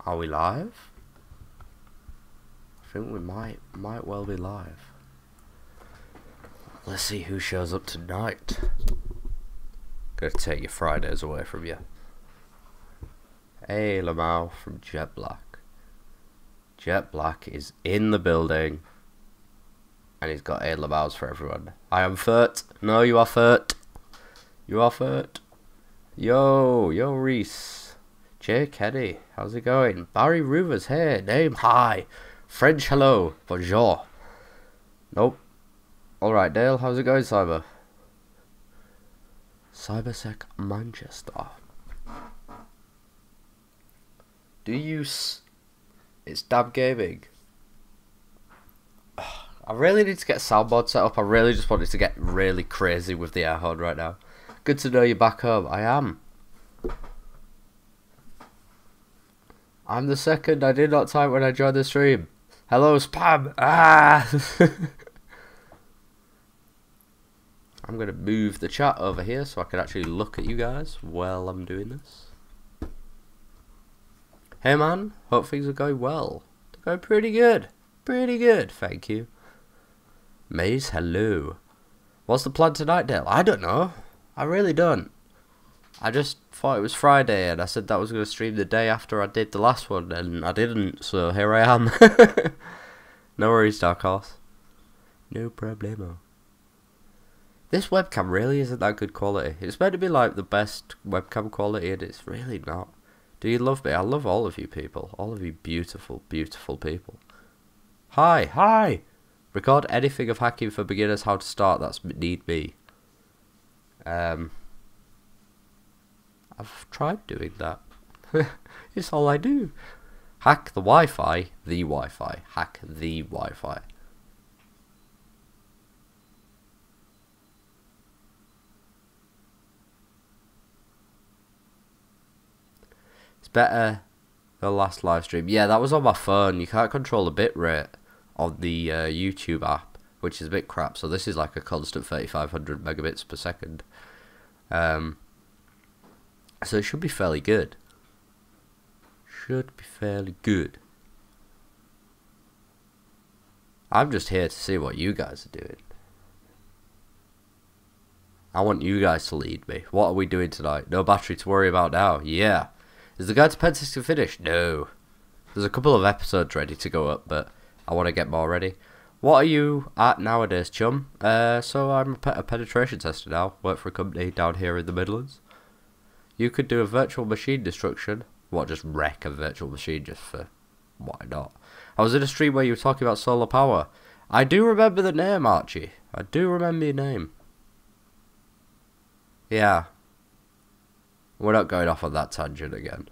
Are we live? I think we might well be live. Let's see who shows up tonight. Gonna take your Fridays away from you. Hey, Lamau from Jet Black. Jet Black is in the building. And he's got 8 Lamaus for everyone. I am Furt. No, you are Furt. You are Furt. Yo Reese. Jay Kenny, how's it going? Barry Ruvers, hey, name hi. French hello, bonjour. Nope. Alright, Dale, how's it going, Cyber? Cybersec Manchester. Do you It's Dab Gaming. I really need to get a soundboard set up. I really just wanted to get really crazy with the air horn right now. Good to know you're back home. I am. I'm the second. I did not type when I joined the stream. Hello, spam. Ah! I'm going to move the chat over here so I can actually look at you guys while I'm doing this. Hey man, hope things are going well. They're going pretty good. Pretty good, thank you. Maze, hello. What's the plan tonight, Dale? I don't know. I really don't. I just thought it was Friday and I said that I was going to stream the day after I did the last one and I didn't, so here I am. No worries, Dark Horse. No problemo. This webcam really isn't that good quality. It's meant to be like the best webcam quality and it's really not. Do you love me? I love all of you people. All of you beautiful, beautiful people. Hi, hi! Record anything of hacking for beginners, how to start, that's need be. I've tried doing that. It's all I do. Hack the Wi-Fi, the Wi-Fi. Hack the Wi-Fi. It's better than the last live stream. Yeah, that was on my phone. You can't control the bitrate on the YouTube app, which is a bit crap. So this is like a constant 3500 megabits per second. So it should be fairly good. Should be fairly good. I'm just here to see what you guys are doing. I want you guys to lead me. What are we doing tonight? No battery to worry about now. Yeah. Is the guide to Pentesting finished? No. There's a couple of episodes ready to go up, but I want to get more ready. What are you at nowadays, chum? So I'm a penetration tester now. Work for a company down here in the Midlands. You could do a virtual machine destruction. What, just wreck a virtual machine just for... why not? I was in a stream where you were talking about solar power. I do remember the name, Archie. I do remember your name. Yeah. We're not going off on that tangent again.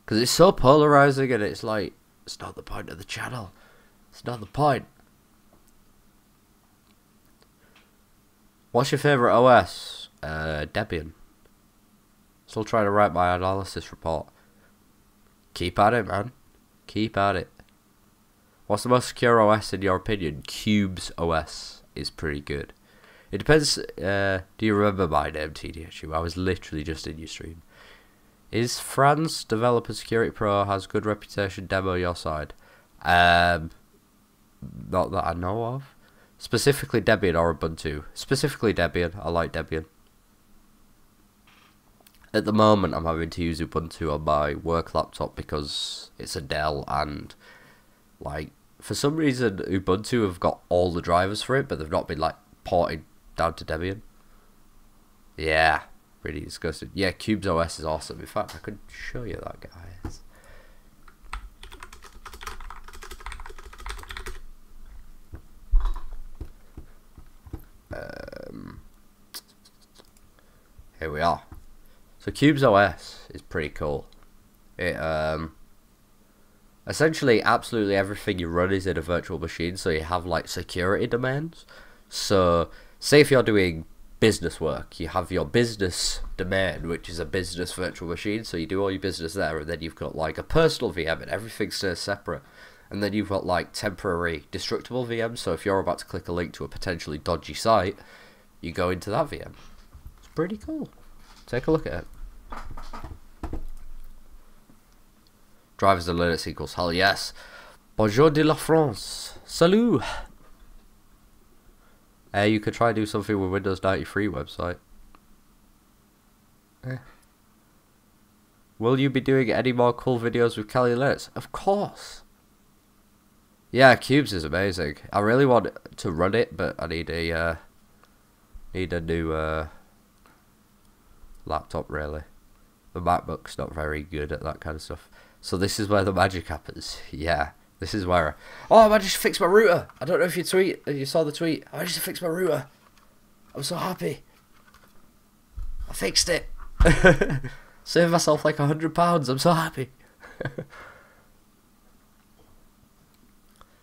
Because it's so polarizing and it's like... it's not the point of the channel. It's not the point. What's your favourite OS? Debian. Still trying to write my analysis report. Keep at it, man. Keep at it. What's the most secure OS in your opinion? Cube's OS is pretty good. It depends. Do you remember my name, TDHU? I was literally just in your stream. Is France Developer Security Pro has good reputation? Demo your side. Not that I know of. Specifically Debian or Ubuntu. Specifically Debian. I like Debian. At the moment, I'm having to use Ubuntu on my work laptop because it's a Dell and, like, for some reason, Ubuntu have got all the drivers for it, but they've not been, like, ported down to Debian. Yeah, pretty disgusting. Yeah, Cube's OS is awesome. In fact, I could show you that, guys. Here we are. So Cube's OS is pretty cool. It essentially absolutely everything you run is in a virtual machine, so you have like security domains. So say if you're doing business work, you have your business domain, which is a business virtual machine, so you do all your business there, and then you've got like a personal VM and everything stays separate. And then you've got like temporary destructible VMs, so if you're about to click a link to a potentially dodgy site, you go into that VM. It's pretty cool. Take a look at it. Drivers and Linux equals hell yes. Bonjour de la France. Salut. You could try to do something with Windows 93 website. Will you be doing any more cool videos with Kali Linux? Of course. Yeah, Cubes is amazing. I really want to run it, but I need a new laptop really. The MacBook's not very good at that kind of stuff. So this is where the magic happens. Yeah, this is where I managed to fix my router. I don't know if you saw the tweet. I managed to fix my router. I'm so happy. I fixed it. Saved myself like £100. I'm so happy.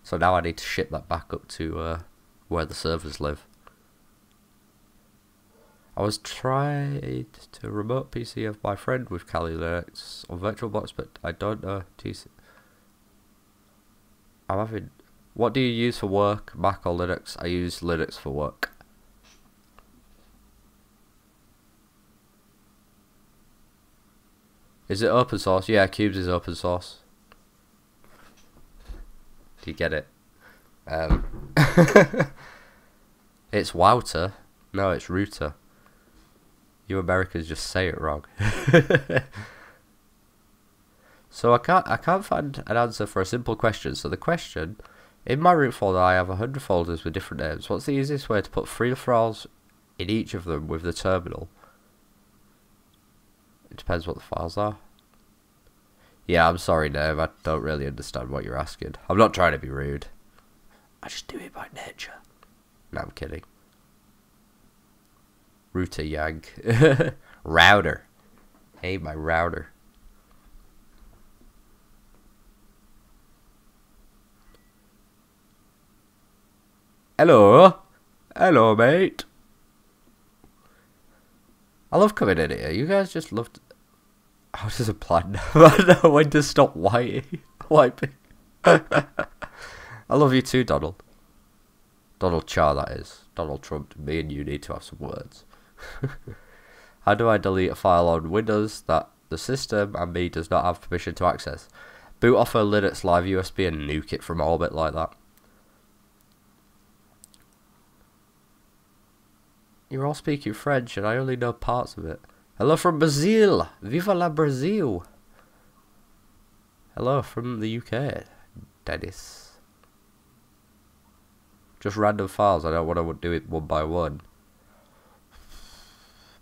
So now I need to ship that back up to where the servers live. I was trying to remote PC of my friend with Kali Linux on VirtualBox, but I don't know TC. I'm having. What do you use for work, Mac or Linux? I use Linux for work. Is it open source? Yeah, Cubes is open source. Do you get it? It's Wouter. No, it's router. You Americans just say it wrong. So I can't find an answer for a simple question. So the question, in my root folder I have 100 folders with different names. What's the easiest way to put 3 files in each of them with the terminal? It depends what the files are. Yeah, I'm sorry, Dave. I don't really understand what you're asking. I'm not trying to be rude. I just do it by nature. No, I'm kidding. Router yank. Router. Hey, my router. Hello. Hello, mate. I love coming in here. You guys just love to... How does a plan know when to stop wiping? I love you too, Donald. Donald Char, that is. Donald Trump. Me and you need to have some words. How do I delete a file on Windows that the system and me does not have permission to access? Boot off a Linux Live USB and nuke it from orbit like that. You're all speaking French and I only know parts of it. Hello from Brazil. Viva la Brazil. Hello from the UK. Dennis. Just random files. I don't want to do it one by one.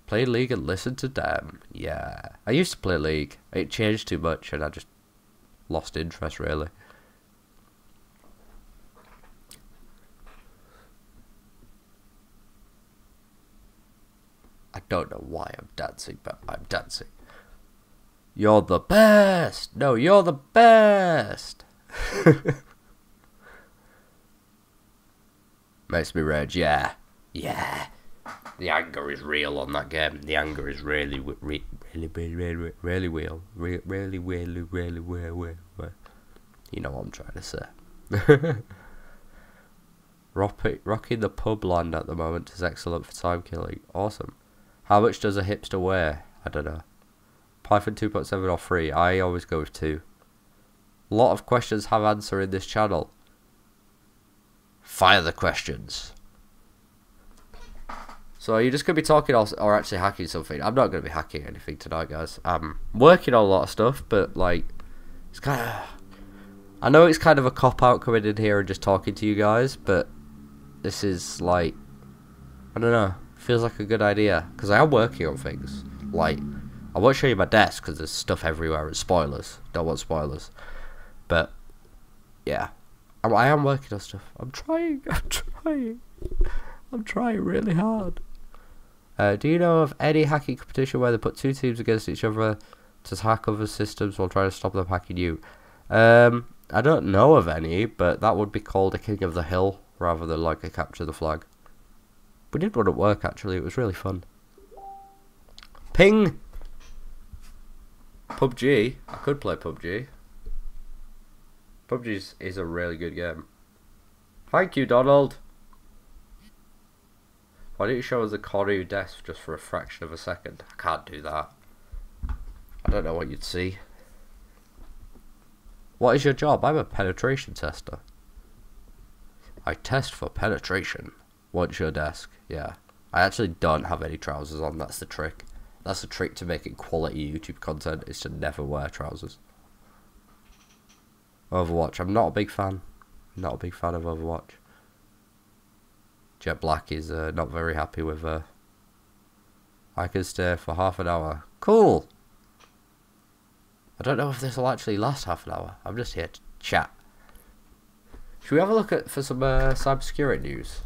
Play League and listen to them. Yeah. I used to play League. It changed too much and I just lost interest really. I don't know why I'm dancing, but I'm dancing. You're the best! No, you're the best! Makes me rage, yeah. Yeah. The anger is real on that game. The anger is really real. You know what I'm trying to say. Rocking the pub land at the moment is excellent for time killing. Awesome. How much does a hipster weigh? I don't know. Python 2.7 or 3? I always go with 2. A lot of questions have answer in this channel. Fire the questions. So are you just going to be talking or actually hacking something? I'm not going to be hacking anything tonight, guys. I'm working on a lot of stuff, but like, it's kind of... I know it's kind of a cop-out coming in here and just talking to you guys, but this is like... I don't know. Feels like a good idea. Because I am working on things. Like, I won't show you my desk because there's stuff everywhere and spoilers. Don't want spoilers. But, yeah. I am working on stuff. I'm trying really hard. Do you know of any hacking competition where they put 2 teams against each other to hack other systems while trying to stop them hacking you? I don't know of any, but that would be called a King of the Hill rather than like a Capture the Flag. We did one at work actually, it was really fun. Ping! PUBG, I could play PUBG. PUBG is a really good game. Thank you, Donald! Why don't you show us the corner of your desk just for a fraction of a second? I can't do that. I don't know what you'd see. What is your job? I'm a penetration tester. I test for penetration. What's your desk? Yeah. I actually don't have any trousers on, that's the trick. That's the trick to making quality YouTube content, is to never wear trousers. Overwatch, I'm not a big fan. Not a big fan of Overwatch. Jet Black is not very happy with I can stay for half an hour. Cool! I don't know if this will actually last half an hour. I'm just here to chat. Should we have a look at for some cybersecurity news?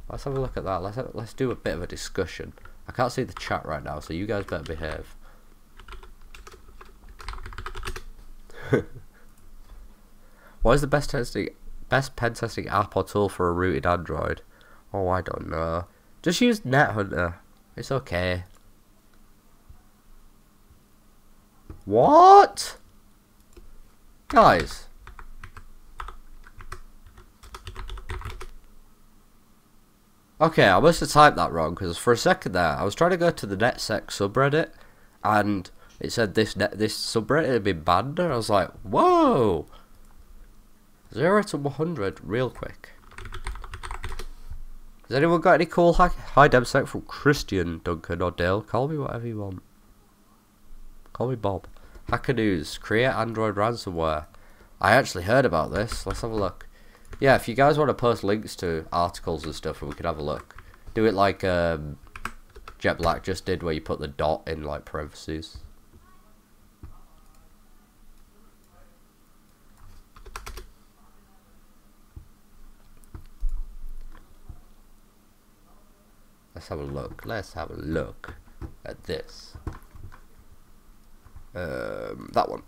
Let's have a look at that. Let's do a bit of a discussion. I can't see the chat right now, so you guys better behave. What is the best pen testing app or tool for a rooted Android? Oh, I don't know. Just use NetHunter. It's okay. What? Guys. Okay, I must have typed that wrong, because for a second there, I was trying to go to the NetSec subreddit, and it said this subreddit had been banned, and I was like, whoa! 0 to 100 real quick. Has anyone got any cool hi DemSec from Christian, Duncan, or Dale? Call me whatever you want. Call me Bob. Hacker News. Create Android ransomware. I actually heard about this. Let's have a look. Yeah, if you guys want to post links to articles and stuff, and we could have a look. Do it like Jet Black just did, where you put the dot in like parentheses. Let's have a look. Let's have a look at this. That one.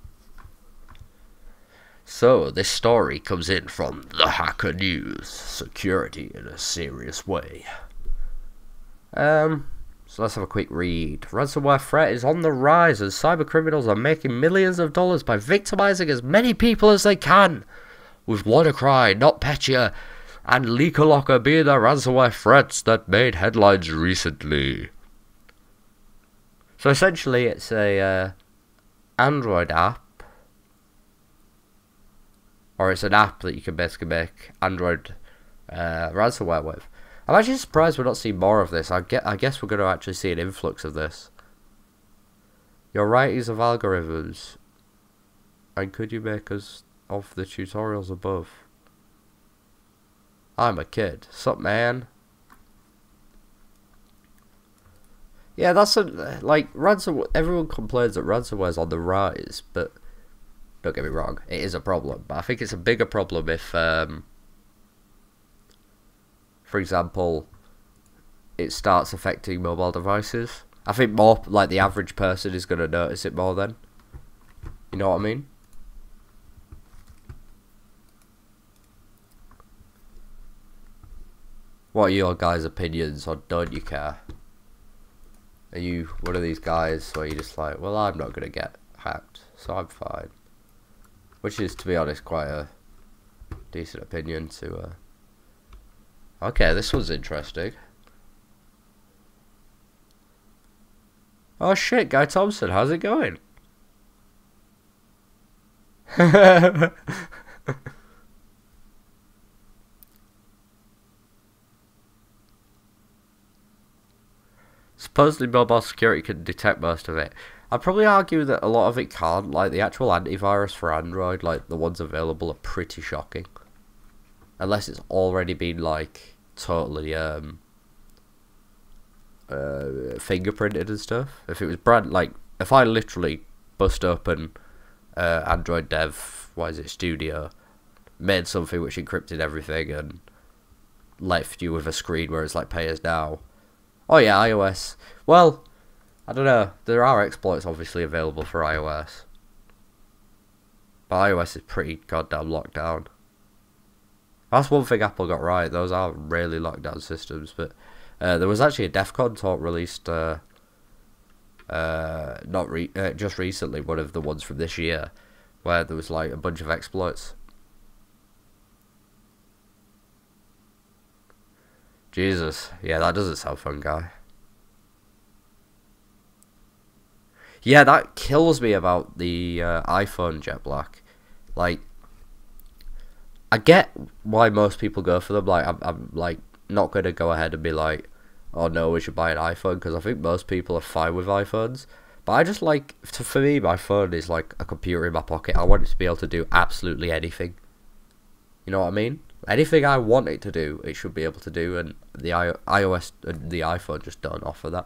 So, this story comes in from the Hacker News. Security in a serious way. So let's have a quick read. Ransomware threat is on the rise as cybercriminals are making millions of dollars by victimizing as many people as they can. With WannaCry, NotPetya, and LeakerLocker being the ransomware threats that made headlines recently. So essentially it's a Android app. Or it's an app that you can basically make Android ransomware with. I'm actually surprised we're not seeing more of this. I guess we're going to actually see an influx of this. Your writings of algorithms. And could you make us of the tutorials above? I'm a kid. Sup, man? Yeah, that's like ransomware. Everyone complains that ransomware's on the rise, but don't get me wrong, it is a problem. But I think it's a bigger problem if, for example, it starts affecting mobile devices. I think more like the average person is going to notice it more then. You know what I mean? What are your guys' opinions, or don't you care? Are you one of these guys where you're just like, well, I'm not going to get hacked, so I'm fine? Which is, to be honest, quite a decent opinion to... Okay, this one's interesting. Oh shit, Guy Thompson, how's it going? Supposedly mobile security can detect most of it. I'd probably argue that a lot of it can't. Like, the actual antivirus for Android, like, the ones available are pretty shocking. Unless it's already been, like, totally, fingerprinted and stuff. If it was if I literally bust open, Android Dev, Studio, made something which encrypted everything and left you with a screen where it's like, pay us now. Oh yeah, iOS. Well, I don't know. There are exploits obviously available for iOS. But iOS is pretty goddamn locked down. That's one thing Apple got right. Those are really locked down systems. But there was actually a DEF CON talk released just recently, one of the ones from this year, where there was like a bunch of exploits. Jesus. Yeah, that doesn't sound fun, Guy. Yeah, that kills me about the iPhone, Jet Black. Like, I get why most people go for them. Like, I'm like not gonna go ahead and be like, oh no, we should buy an iPhone, because I think most people are fine with iPhones. But I just like, for me, my phone is like a computer in my pocket. I want it to be able to do absolutely anything. You know what I mean? Anything I want it to do, it should be able to do, and the iOS and the iPhone just don't offer that.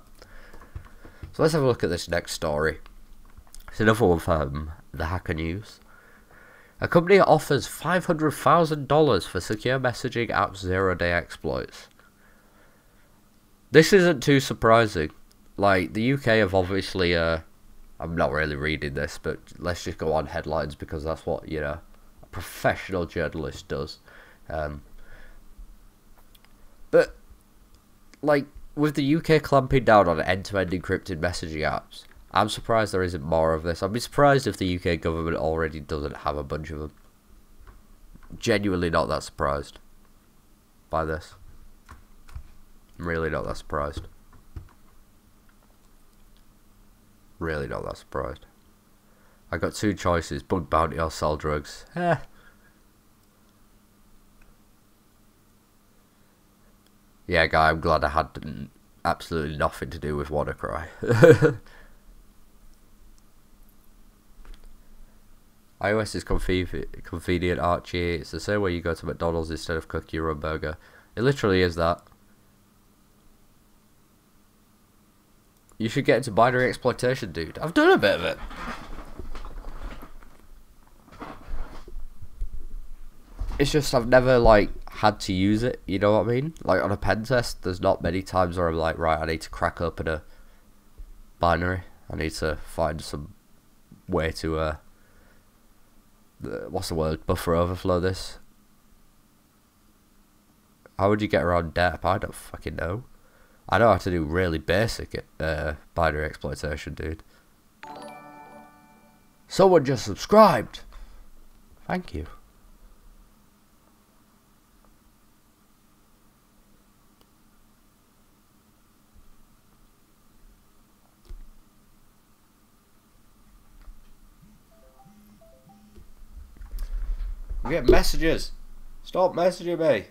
So let's have a look at this next story. It's another one from the Hacker News. A company offers $500,000 for secure messaging app 0-day exploits. This isn't too surprising. Like, the UK have obviously, I'm not really reading this, but let's just go on headlines, because that's what, you know, a professional journalist does. But, like, with the UK clamping down on end-to-end encrypted messaging apps, I'm surprised there isn't more of this. I'd be surprised if the UK government already doesn't have a bunch of them. Genuinely not that surprised by this. I'm really not that surprised. Really not that surprised. I got two choices: bug bounty or sell drugs. Yeah, guy, I'm glad I had absolutely nothing to do with WannaCry. iOS is convenient, Archie. It's the same way you go to McDonald's instead of cooking your own burger. It literally is that. You should get into binary exploitation, dude. I've done a bit of it. It's just I've never, like, had to use it, you know what I mean? Like, on a pen test, there's not many times where I'm like, right, I need to crack open a binary. I need to find some way to, what's the word? Buffer overflow this. How would you get around DEP? I don't fucking know. I know how to do really basic binary exploitation, dude. Someone just subscribed. Thank you. I'm getting messages. Stop messaging me.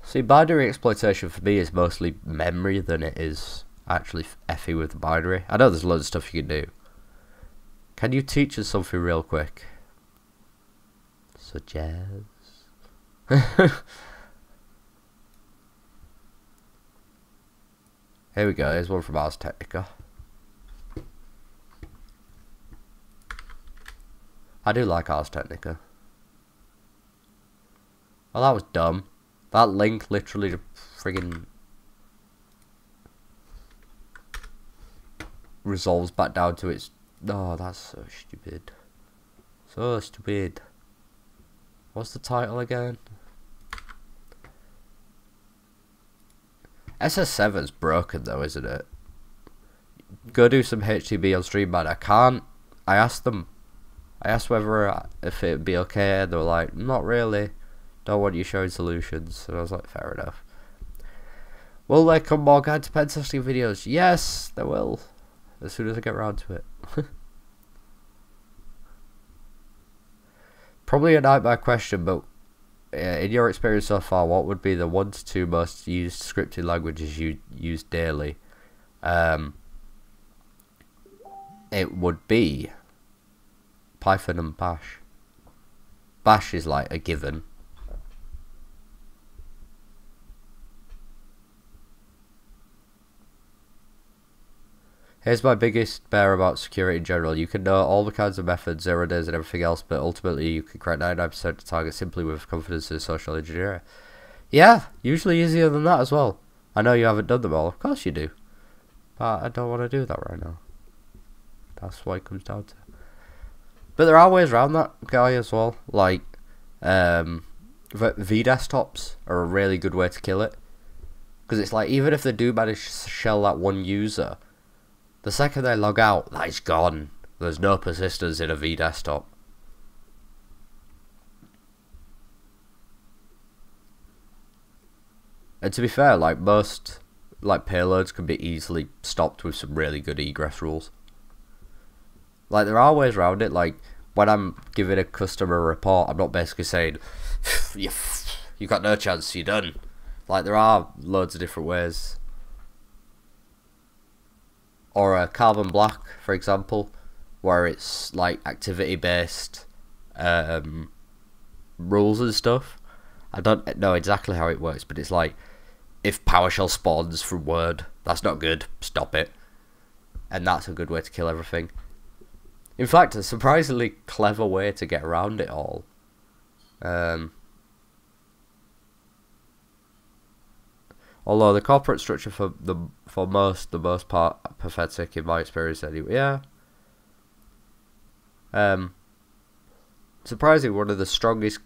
See, binary exploitation for me is mostly memory than it is actually effing with the binary. I know there's loads of stuff you can do. Can you teach us something real quick? Such as... Here we go, here's one from Ars Technica. I do like Ars Technica. Well, that was dumb. That link literally just friggin' resolves back down to its... Oh, that's so stupid. So stupid. What's the title again? SS7's broken though, isn't it? Go do some HTTP on stream, man. I can't. I asked them. I asked whether if it'd be okay, and they were like, not really. Don't want you showing solutions. And I was like, fair enough. Will there come more guide to pen testing videos? Yes, there will. As soon as I get around to it. Probably a nightmare question, but in your experience so far, what would be the 1 to 2 most used scripting languages you use daily? It would be Python and Bash. Bash is like a given. Here's my biggest bear about security in general. You can know all the kinds of methods, 0 days and everything else, but ultimately you can crack 99% of targets simply with confidence in social engineering. Yeah, usually easier than that as well. I know you haven't done them all. Of course you do. But I don't want to do that right now. That's what it comes down to. But there are ways around that, guy, as well. Like, V-desktops are a really good way to kill it. Because it's like, even if they do manage to shell that one user... The second they log out, that is gone. There's no persistence in a V-desktop. And to be fair, like most like payloads can be easily stopped with some really good egress rules. Like there are ways around it. Like when I'm giving a customer a report, I'm not basically saying you got no chance, you're done. Like there are loads of different ways. Or a carbon black, for example, where it's like activity based rules and stuff. I don't know exactly how it works, but it's like if PowerShell spawns from Word, that's not good, stop it. And that's a good way to kill everything. In fact, a surprisingly clever way to get around it all. Although the corporate structure for the most part pathetic in my experience anyway. Yeah. Surprisingly, one of the strongest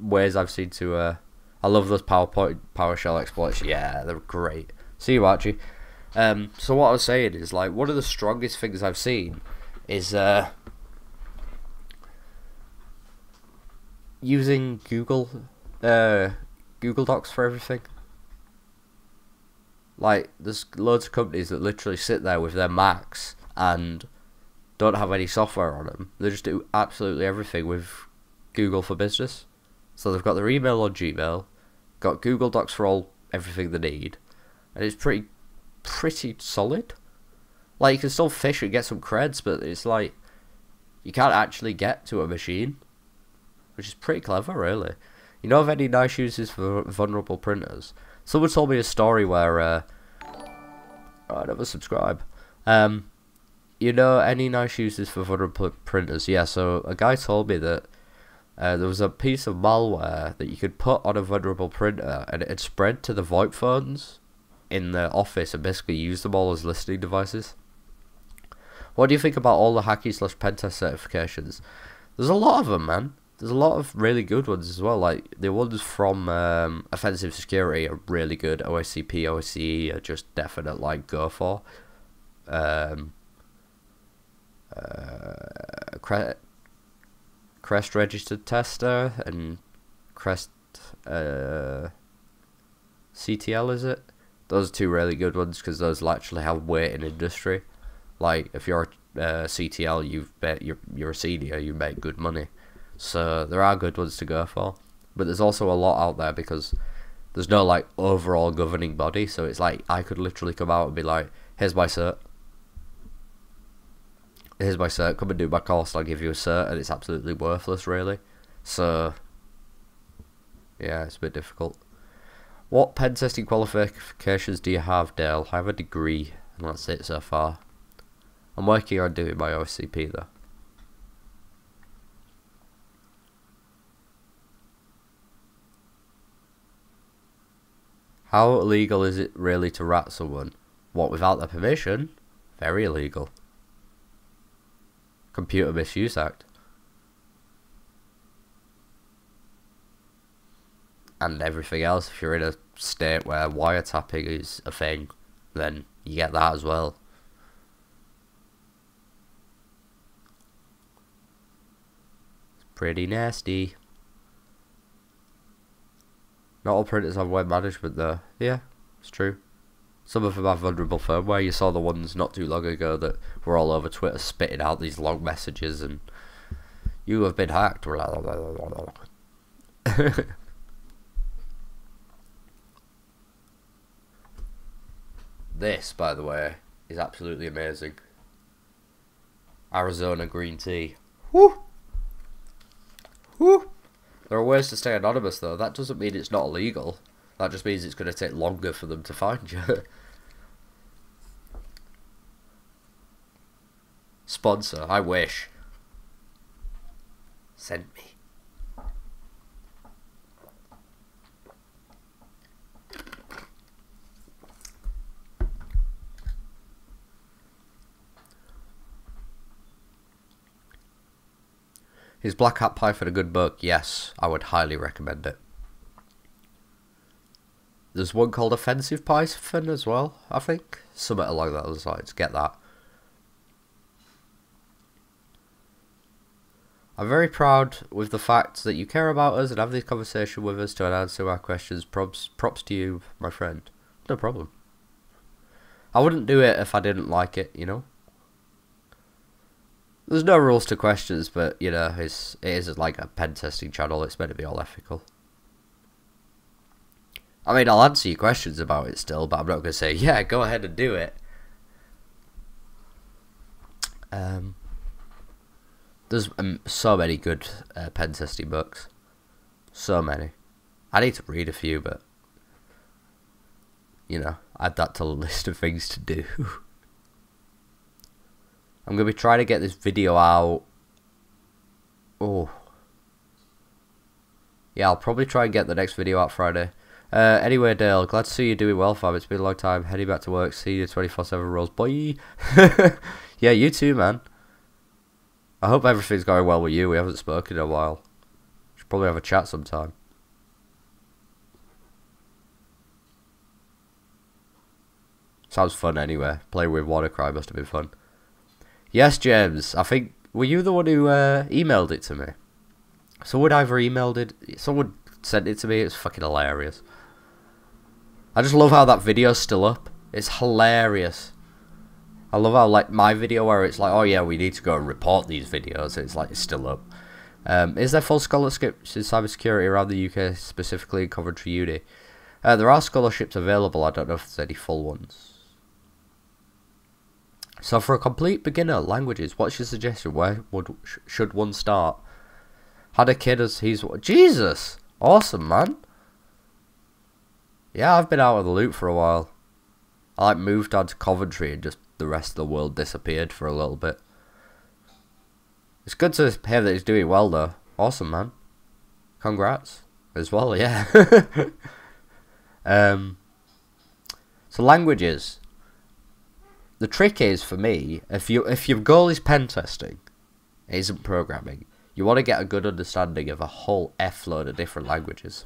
ways I've seen to I love those PowerShell exploits. Yeah, they're great. See you, Archie. So what I was saying is like one of the strongest things I've seen is using Google Docs for everything. Like there's loads of companies that literally sit there with their Macs and don't have any software on them. They just do absolutely everything with Google for Business. So they've got their email on Gmail, got Google Docs for everything they need, and it's pretty solid. Like you can still fish and get some creds, but it's like you can't actually get to a machine, which is pretty clever, really. You know of any nice uses for vulnerable printers? Someone told me a story where I never subscribe. You know any nice uses for vulnerable printers? Yeah, so a guy told me that there was a piece of malware that you could put on a vulnerable printer and it had spread to the VoIP phones in the office and basically used them all as listening devices. What do you think about all the hacky/pentest certifications? There's a lot of them, man. There's a lot of really good ones as well. Like the ones from Offensive Security are really good. OSCP, OSCE are just definite like go for. Crest Registered Tester and Crest CTL, is it? Those are two really good ones because those actually have weight in industry. Like if you're a CTL, you're a senior, you make good money. So there are good ones to go for, but there's also a lot out there because there's no like overall governing body. So it's like I could literally come out and be like, here's my cert, come and do my course, I'll give you a cert, and it's absolutely worthless, really. So yeah, it's a bit difficult. What pen testing qualifications do you have, Dale? I have a degree, and that's it so far. I'm working on doing my OSCP though. How illegal is it really to rat someone? What, without their permission? Very illegal. Computer Misuse Act. And everything else, if you're in a state where wiretapping is a thing, then you get that as well. It's pretty nasty. Not all printers have web management though. Yeah, it's true. Some of them have vulnerable firmware. You saw the ones not too long ago that were all over Twitter spitting out these long messages and you have been hacked. This, by the way, is absolutely amazing. Arizona green tea. Woo! Woo! There are ways to stay anonymous though. That doesn't mean it's not illegal. That just means it's going to take longer for them to find you. Sponsor, I wish. Send me. Is Black Hat Python a good book? Yes, I would highly recommend it. There's one called Offensive Python as well, I think. Something along those lines. Get that. I'm very proud with the fact that you care about us and have this conversation with us to answer our questions. Props to you, my friend. No problem. I wouldn't do it if I didn't like it, you know? There's no rules to questions, but, you know, it is like a pen testing channel. It's meant to be all ethical. I mean, I'll answer your questions about it still, but I'm not going to say, yeah, go ahead and do it. There's so many good pen testing books. So many. I need to read a few, but, you know, add that to the list of things to do. I'm going to be trying to get this video out. Oh. Yeah, I'll probably try and get the next video out Friday. Anyway, Dale, glad to see you doing well, fam. It's been a long time. Heading back to work. See you 24/7 rules. Bye. Yeah, you too, man. I hope everything's going well with you. We haven't spoken in a while. Should probably have a chat sometime. Sounds fun anyway. Playing with WannaCry must have been fun. Yes, James. I think... Were you the one who emailed it to me? Someone either emailed it... Someone sent it to me. It's fucking hilarious. I just love how that video's still up. It's hilarious. I love how, like, my video where it's like, oh yeah, we need to go and report these videos. It's like, it's still up. Is there full scholarships in cybersecurity around the UK, specifically in Coventry Uni? There are scholarships available. I don't know if there's any full ones. So for a complete beginner, languages, what's your suggestion? Where should one start? Had a kid as he's... Jesus! Awesome, man. Yeah, I've been out of the loop for a while. I like moved down to Coventry and just the rest of the world disappeared for a little bit. It's good to hear that he's doing well though. Awesome, man. Congrats as well, yeah. So languages. The trick is, for me, if your goal is pen testing, it isn't programming, you want to get a good understanding of a whole F-load of different languages.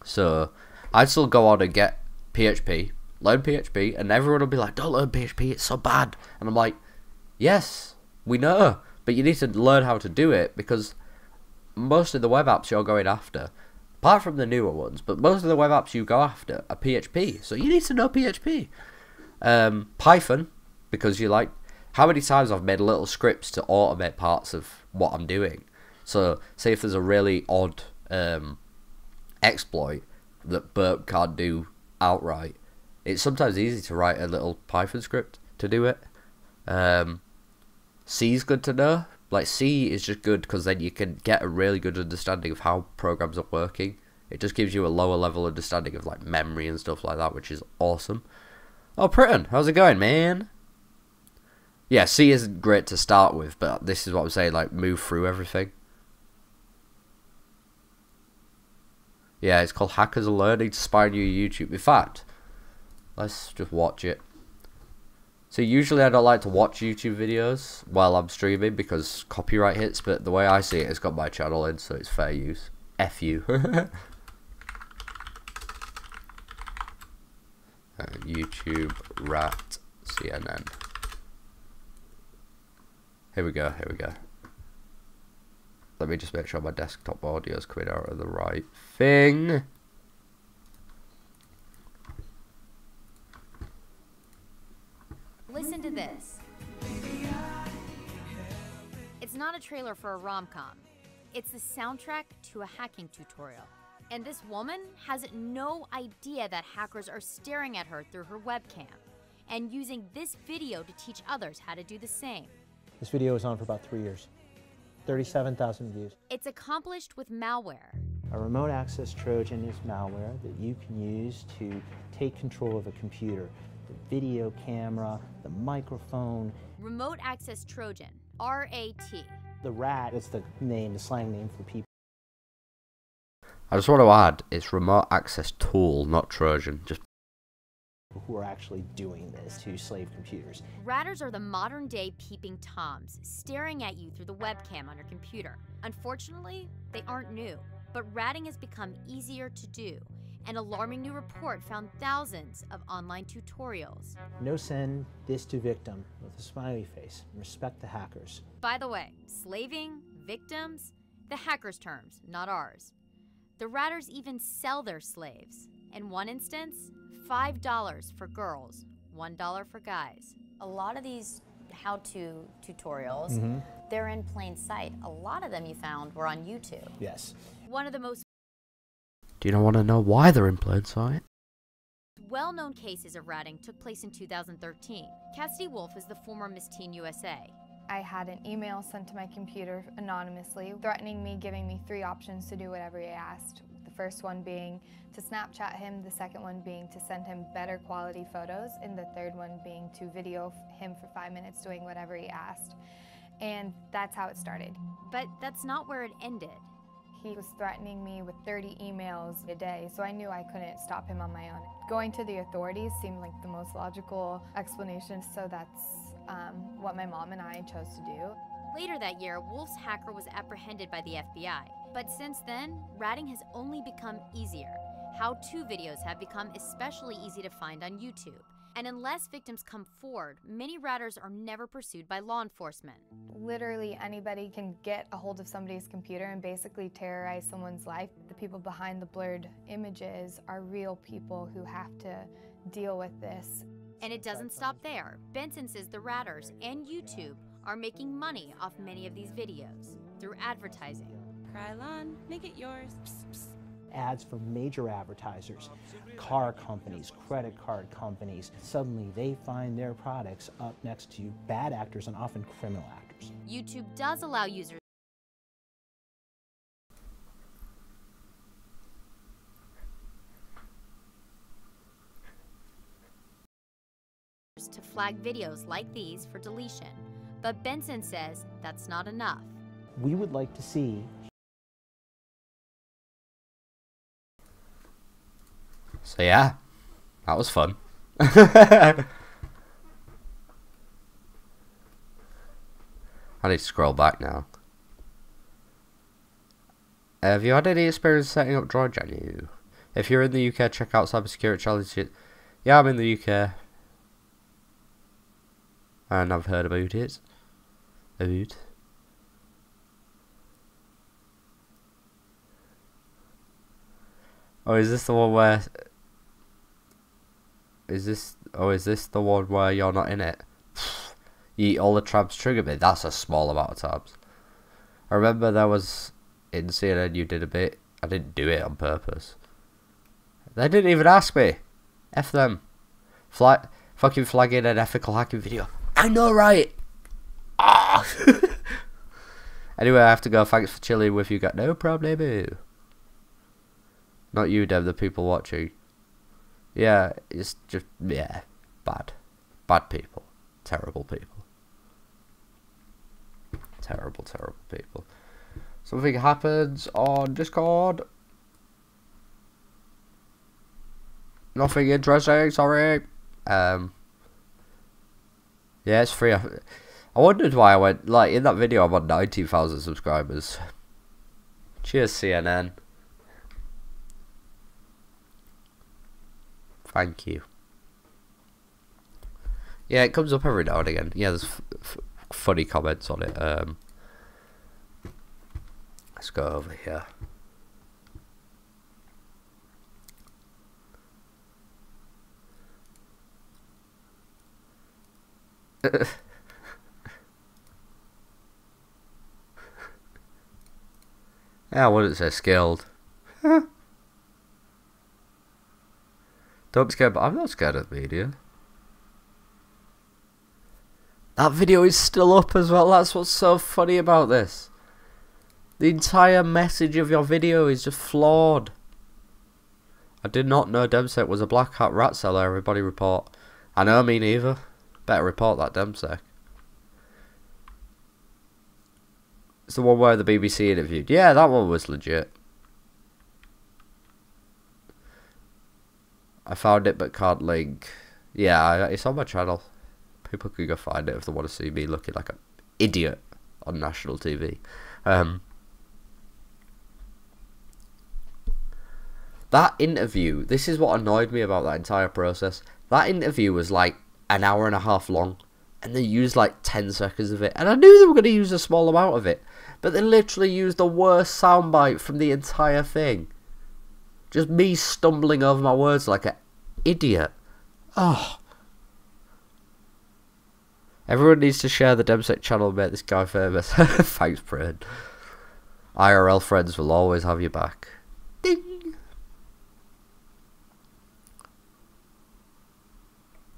So I'd still go on and get PHP, learn PHP, and everyone will be like, don't learn PHP, it's so bad. And I'm like, yes, we know, but you need to learn how to do it, because most of the web apps you're going after, apart from the newer ones, but most of the web apps you go after are PHP, so you need to know PHP. Python, because you like... How many times I've made little scripts to automate parts of what I'm doing. So, say if there's a really odd exploit that Burp can't do outright, it's sometimes easy to write a little Python script to do it. C is good to know. Like, C is just good because then you can get a really good understanding of how programs are working. It just gives you a lower level understanding of, like, memory and stuff like that, which is awesome. Oh, Britton, how's it going, man? Yeah, C isn't great to start with, but this is what I'm saying, like, move through everything. Yeah, it's called Hackers Are Learning to Spy on Your YouTube. In fact, let's just watch it. So usually I don't like to watch YouTube videos while I'm streaming because copyright hits, but the way I see it, it's got my channel in, so it's fair use. F you. YouTube rat CNN. Here we go, here we go. Let me just make sure my desktop audio is coming out of the right thing. Listen to this. It's not a trailer for a rom-com. It's the soundtrack to a hacking tutorial. And this woman has no idea that hackers are staring at her through her webcam and using this video to teach others how to do the same. This video was on for about 3 years. 37,000 views. It's accomplished with malware. A remote access Trojan is malware that you can use to take control of a computer. The video camera, the microphone. Remote access Trojan, RAT. The rat is the name, the slang name for people I just want to add, it's remote access tool, not Trojan. Just who are actually doing this to slave computers. Ratters are the modern-day peeping toms, staring at you through the webcam on your computer. Unfortunately, they aren't new, but ratting has become easier to do. An alarming new report found thousands of online tutorials. No send this to victim with a smiley face and respect the hackers. By the way, slaving, Victims? The hackers' terms, not ours. The ratters even sell their slaves. In one instance, $5 for girls, $1 for guys. A lot of these how-to tutorials, they're in plain sight. A lot of them you found were on YouTube. Yes. One of the most Do you not want to know why they're in plain sight? well-known cases of ratting took place in 2013. Cassidy Wolf is the former Miss Teen USA. I had an email sent to my computer anonymously, threatening me, giving me 3 options to do whatever he asked. The first one being to Snapchat him, the second one being to send him better quality photos, and the third one being to video him for 5 minutes doing whatever he asked. And that's how it started. But that's not where it ended. He was threatening me with 30 emails a day, so I knew I couldn't stop him on my own. Going to the authorities seemed like the most logical explanation, so that's what my mom and I chose to do. Later that year, Wolf's hacker was apprehended by the FBI. But since then, ratting has only become easier. How-to videos have become especially easy to find on YouTube. And unless victims come forward, many ratters are never pursued by law enforcement. Literally anybody can get a hold of somebody's computer and basically terrorize someone's life. The people behind the blurred images are real people who have to deal with this. And it doesn't stop there. Benson says the ratters and YouTube are making money off many of these videos through advertising. Krylon, make it yours. Psst, psst. Ads for major advertisers, car companies, credit card companies. Suddenly they find their products up next to bad actors and often criminal actors. YouTube does allow users to flag videos like these for deletion. But Benson says that's not enough. We would like to see. So yeah, that was fun. I need to scroll back now. Have you had any experience setting up DroidGen? If you're in the UK, check out cybersecurity challenges. Yeah, I'm in the UK. And I've heard about it. Oh, is this the one where... Is this the one where you're not in it? You eat all the tabs trigger me. That's a small amount of tabs. I remember there was... In CNN you did a bit. I didn't do it on purpose. They didn't even ask me. F them. Fucking flagging an ethical hacking video. I know, right? Ah. Anyway, I have to go. Thanks for chilling with you. Got no problem. Not you, Deb. The people watching. Yeah, it's just bad people, terrible people, terrible people. Something happens on Discord. Nothing interesting. Sorry. Yeah, it's free. I wondered why I went, like, in that video I'm on 19,000 subscribers. Cheers, CNN. Thank you. Yeah, it comes up every now and again. Yeah, there's funny comments on it. Let's go over here. Yeah, I wouldn't say skilled. Don't be scared, but I'm not scared of the media. That video is still up as well. That's what's so funny about this. The entire message of your video is just flawed. I did not know Demsec was a black hat rat seller. Everybody report. I know, me neither. Better report that Demsec. It's the one where the BBC interviewed. Yeah, that one was legit. I found it but can't link. Yeah, it's on my channel. People can go find it if they want to see me looking like an idiot on national TV. That interview, this is what annoyed me about that entire process. That interview was like an hour and a half long, and they used like 10 seconds of it. And I knew they were going to use a small amount of it, But they literally used the worst soundbite from the entire thing. Just me stumbling over my words like an idiot. Oh. Everyone needs to share the Demsec channel and make this guy famous. Thanks, Brad. IRL friends will always have your back. Ding!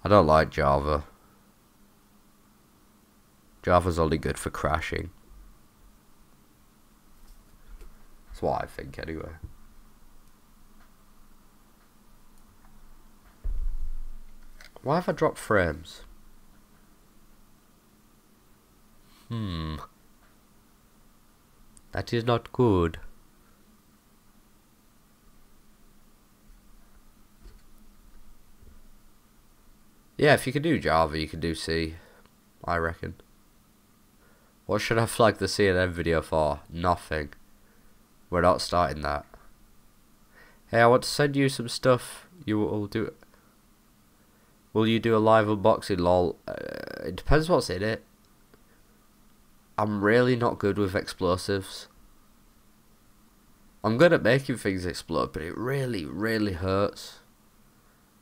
I don't like Java. Java's only good for crashing. That's what I think, anyway. Why have I dropped frames? That is not good. Yeah, if you can do Java, you can do C, I reckon. What should I flag the CNN video for? Nothing. We're not starting that. Hey, I want to send you some stuff. You will do it. Will you do a live unboxing, lol? It depends what's in it. I'm really not good with explosives. I'm good at making things explode, but it really, really hurts.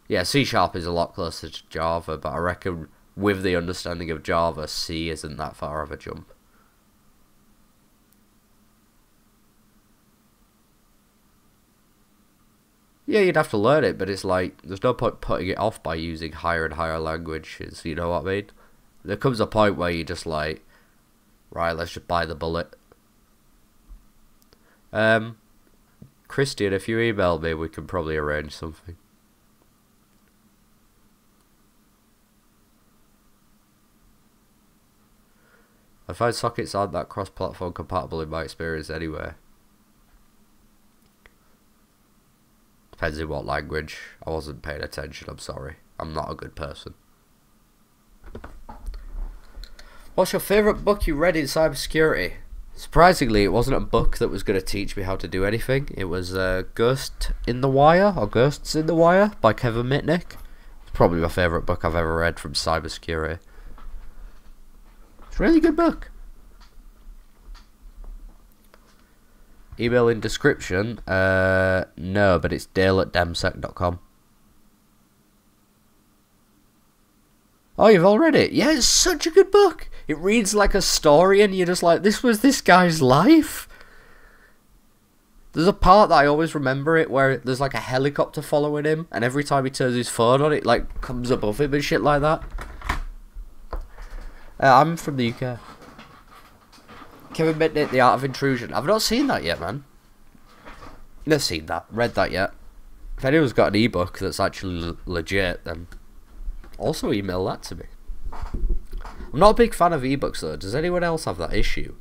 Yeah, C# is a lot closer to Java, but I reckon with the understanding of Java, C isn't that far of a jump. Yeah, you'd have to learn it, but it's like, there's no point putting it off by using higher and higher languages, you know what I mean? There comes a point where you're just like, right, let's just buy the bullet. Christian, if you email me, we can probably arrange something. I find sockets aren't that cross-platform compatible in my experience anyway. Depends in what language. I wasn't paying attention, I'm sorry. I'm not a good person. What's your favourite book you read in cybersecurity? Surprisingly, it wasn't a book that was going to teach me how to do anything. It was Ghost in the Wire, or Ghosts in the Wire, by Kevin Mitnick. It's probably my favourite book I've ever read from cybersecurity. It's a really good book. Email in description. No, but it's dale@demsec.com. Oh, you've all read it? Yeah, it's such a good book. It reads like a story and you're just like, this was this guy's life? There's a part that I always remember it where there's like a helicopter following him and every time he turns his phone on it like comes above him and shit like that. I'm from the UK. Kevin Mitnick, The Art of Intrusion. I've not seen that yet, man. Never seen that. Read that yet. If anyone's got an ebook that's actually legit, then also email that to me. I'm not a big fan of ebooks though. Does anyone else have that issue?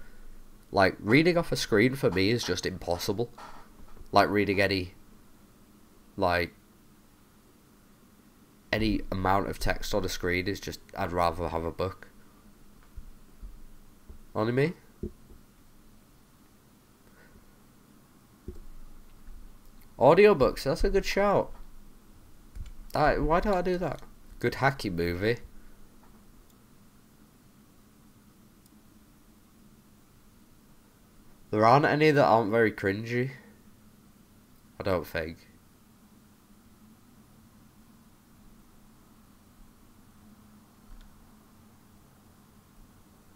Like, reading off a screen for me is just impossible. Like, reading any amount of text on a screen is just, I'd rather have a book. Only me? Audiobooks, that's a good shout. Why don't I do that? Good hacking movie. There aren't any that aren't very cringy. I don't think.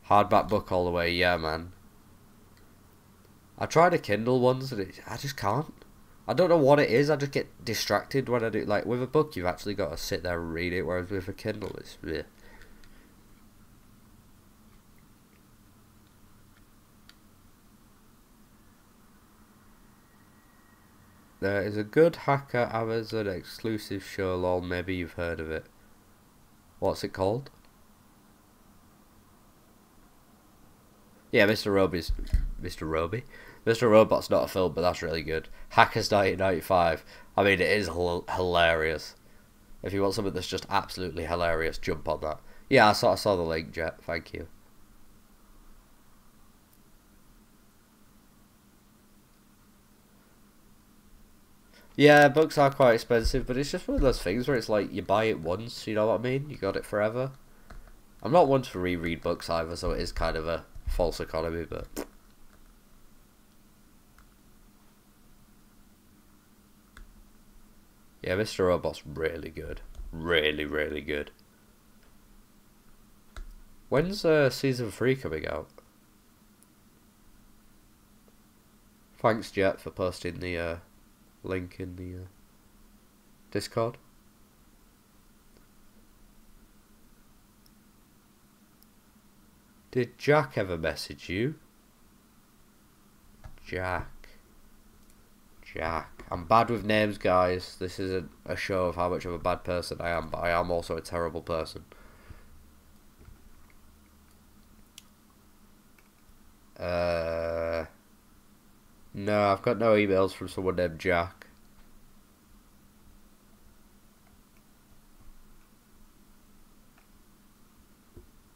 Hardback book all the way, yeah, man. I tried a Kindle once and I just can't. I don't know what it is, I just get distracted when I do. Like, with a book, you've actually got to sit there and read it, whereas with a Kindle, it's bleh. There is a good hacker Amazon exclusive show, lol, maybe you've heard of it. What's it called? Yeah, Mr. Robot's not a film, but that's really good. Hackers 1995. I mean, it is hilarious. If you want something that's just absolutely hilarious, jump on that. Yeah, I saw the link, Jet. Thank you. Yeah, books are quite expensive, but it's just one of those things where it's like, you buy it once, you know what I mean? You got it forever. I'm not one to reread books either, so it is kind of a false economy, but Yeah, Mr. Robot's really good. Really, really good. When's season 3 coming out? Thanks, Jet, for posting the link in the Discord. Did Jack ever message you? Jack. I'm bad with names, guys. This isn't a show of how much of a bad person I am, but I am also a terrible person. No, I've got no emails from someone named Jack.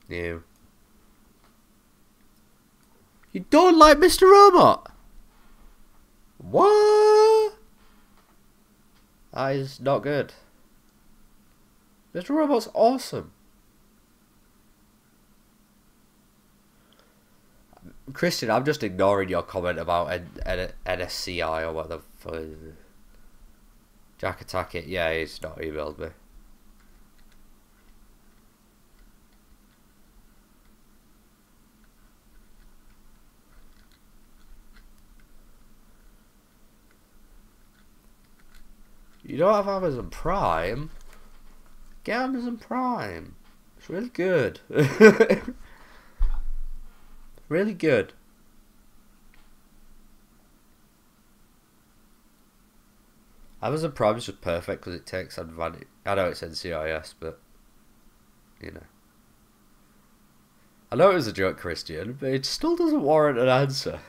No. You don't like Mr. Robot? What? That is not good. Mr. Robot's awesome. Christian, I'm just ignoring your comment about NSCI or whatever. Jack Attack It. Yeah, he's not emailed me. You don't have Amazon Prime? Get Amazon Prime. It's really good. Really good. Amazon Prime is just perfect because it takes advantage. I know it's NCIS, but you know. I know it was a joke, Christian, but it still doesn't warrant an answer.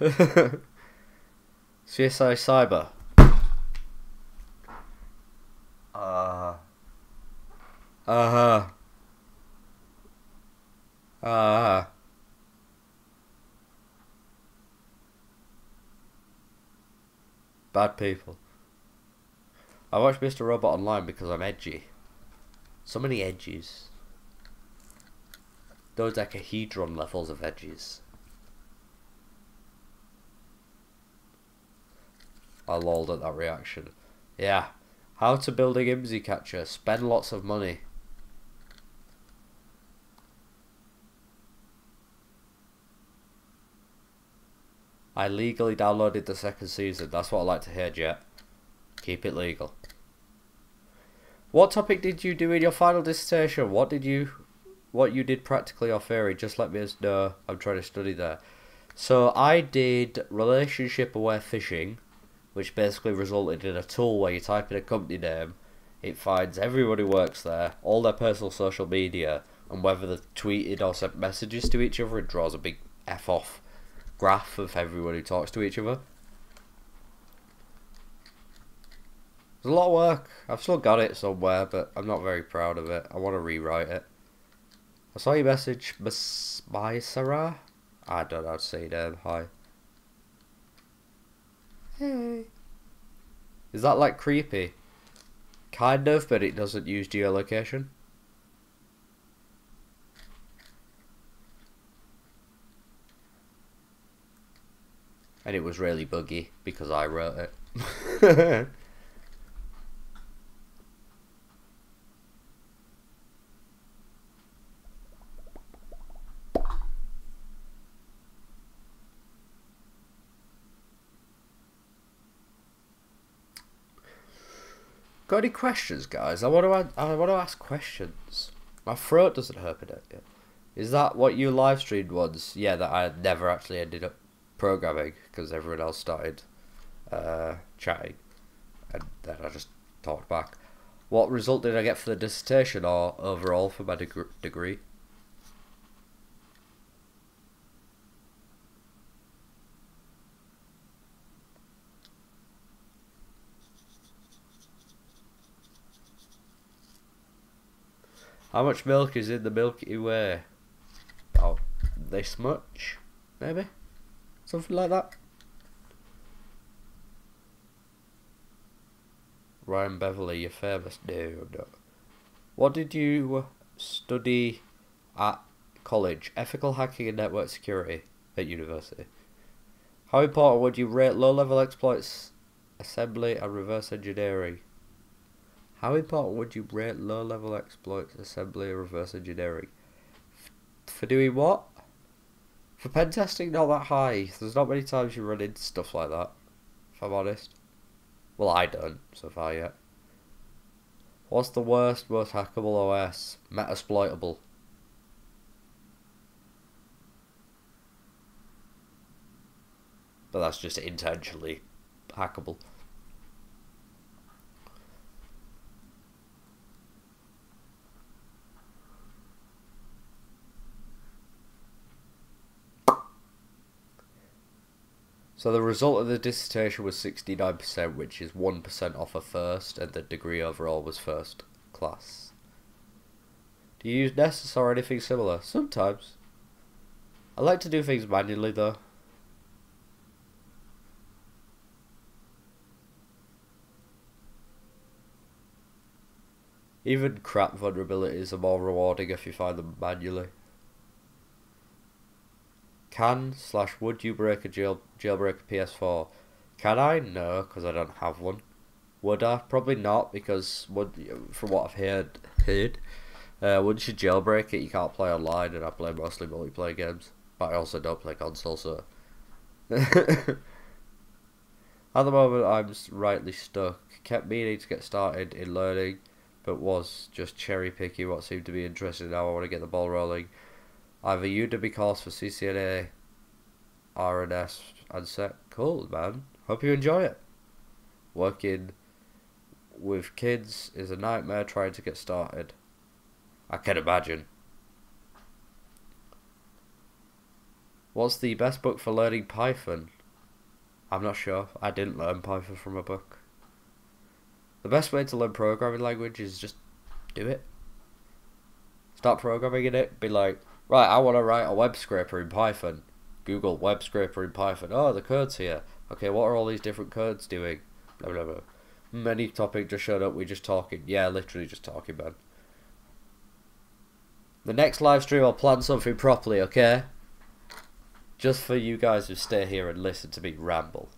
CSI Cyber. Bad people. I watch Mr. Robot online because I'm edgy. So many edges. Dodecahedron levels of edges. I lolled at that reaction. Yeah. How to build a Gimsy catcher. Spend lots of money. I legally downloaded the second season. That's what I like to hear, Jet. Keep it legal. What topic did you do in your final dissertation? What you did practically or theory? Just let me know. I'm trying to study there. So I did relationship aware phishing, which basically resulted in a tool where you type in a company name, it finds everyone who works there, all their personal social media, and whether they've tweeted or sent messages to each other. It draws a big F off graph of everyone who talks to each other. There's a lot of work. I've still got it somewhere, but I'm not very proud of it. I want to rewrite it. I saw your message, Miss Sarah. I don't know how to say your name. Hi. Hey. Is that like creepy? Kind of, but it doesn't use geolocation. And it was really buggy because I wrote it. Got any questions, guys? I want to ask questions. My throat doesn't hurt it yet. Is that what you live streamed once? Yeah, that I never actually ended up programming because everyone else started chatting, and then I just talked back. What result did I get for the dissertation or overall for my degree? How much milk is in the Milky Way? Oh, this much, maybe? Something like that. Ryan Beverly, you're famous. No. What did you study at college? Ethical hacking and network security at university. How important would you rate low-level exploits, assembly and reverse engineering? How important would you rate low-level exploits, assembly, and reverse engineering? For doing what? For pen testing, not that high. There's not many times you run into stuff like that, if I'm honest. Well, I don't, so far yet. What's the worst, most hackable OS? Metasploitable. But that's just intentionally hackable. So the result of the dissertation was 69%, which is 1% off a first, and the degree overall was first class. Do you use Nessus or anything similar? Sometimes. I like to do things manually though. Even crap vulnerabilities are more rewarding if you find them manually. Can/would you break a jailbreak a PS4? Can I? No, because I don't have one. Would I? Probably not, because from what I've heard, once you jailbreak it, you can't play online, and I play mostly multiplayer games. But I also don't play console, so... At the moment, I'm rightly stuck. Kept meaning to get started in learning, but was just cherry picking what seemed to be interesting. Now I want to get the ball rolling. I have a Udemy course for CCNA, RNS, and SEC. Cool, man. Hope you enjoy it. Working with kids is a nightmare trying to get started. I can imagine. What's the best book for learning Python? I'm not sure. I didn't learn Python from a book. The best way to learn programming language is just do it. Start programming in it. Be like, right, I want to write a web scraper in Python. Google web scraper in Python. Oh, the code's here. Okay, what are all these different codes doing? Blah, blah, blah. Any topic just showed up. We're just talking. Yeah, literally just talking, man. The next live stream, I'll plan something properly, okay? Just for you guys who stay here and listen to me ramble.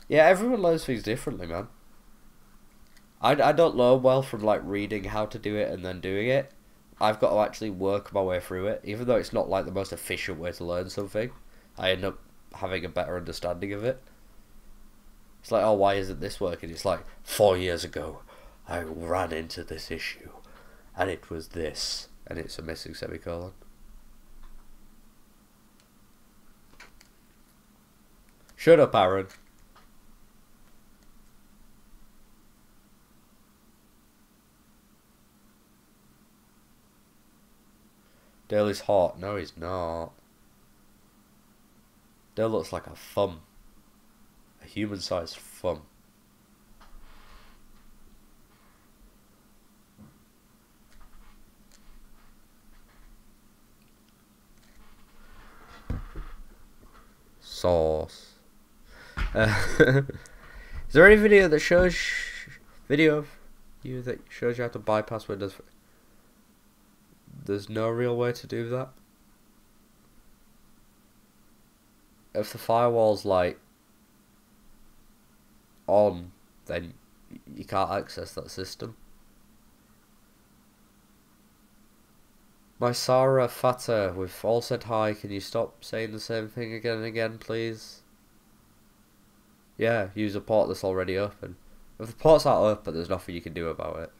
Yeah, everyone learns things differently, man. I don't learn well from like reading how to do it and then doing it. I've got to actually work my way through it. Even though it's not like the most efficient way to learn something, I end up having a better understanding of it. It's like, oh, why isn't this working? It's like, 4 years ago, I ran into this issue, and it was this, and it's a missing semicolon. Shut up, Aaron. Dale is hot. No, he's not. Dale looks like a thumb. A human-sized thumb. Sauce. Is there any video that shows you that shows you how to bypass Windows? There's no real way to do that. If the firewall's like on, then you can't access that system. My Sarah Fata, we've all said hi. Can you stop saying the same thing again and again, please? Yeah, use a port that's already open. If the port's not open, there's nothing you can do about it.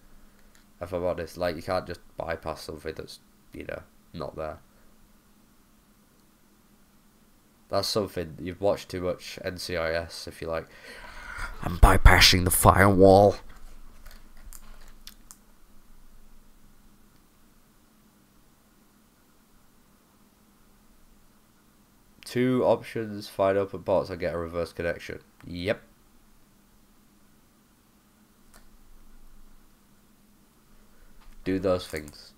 If I'm honest, like, you can't just bypass something that's, you know, not there. That's something, you've watched too much NCIS if you're like, I'm bypassing the firewall. Two options, find open ports and get a reverse connection. Yep. Do those things.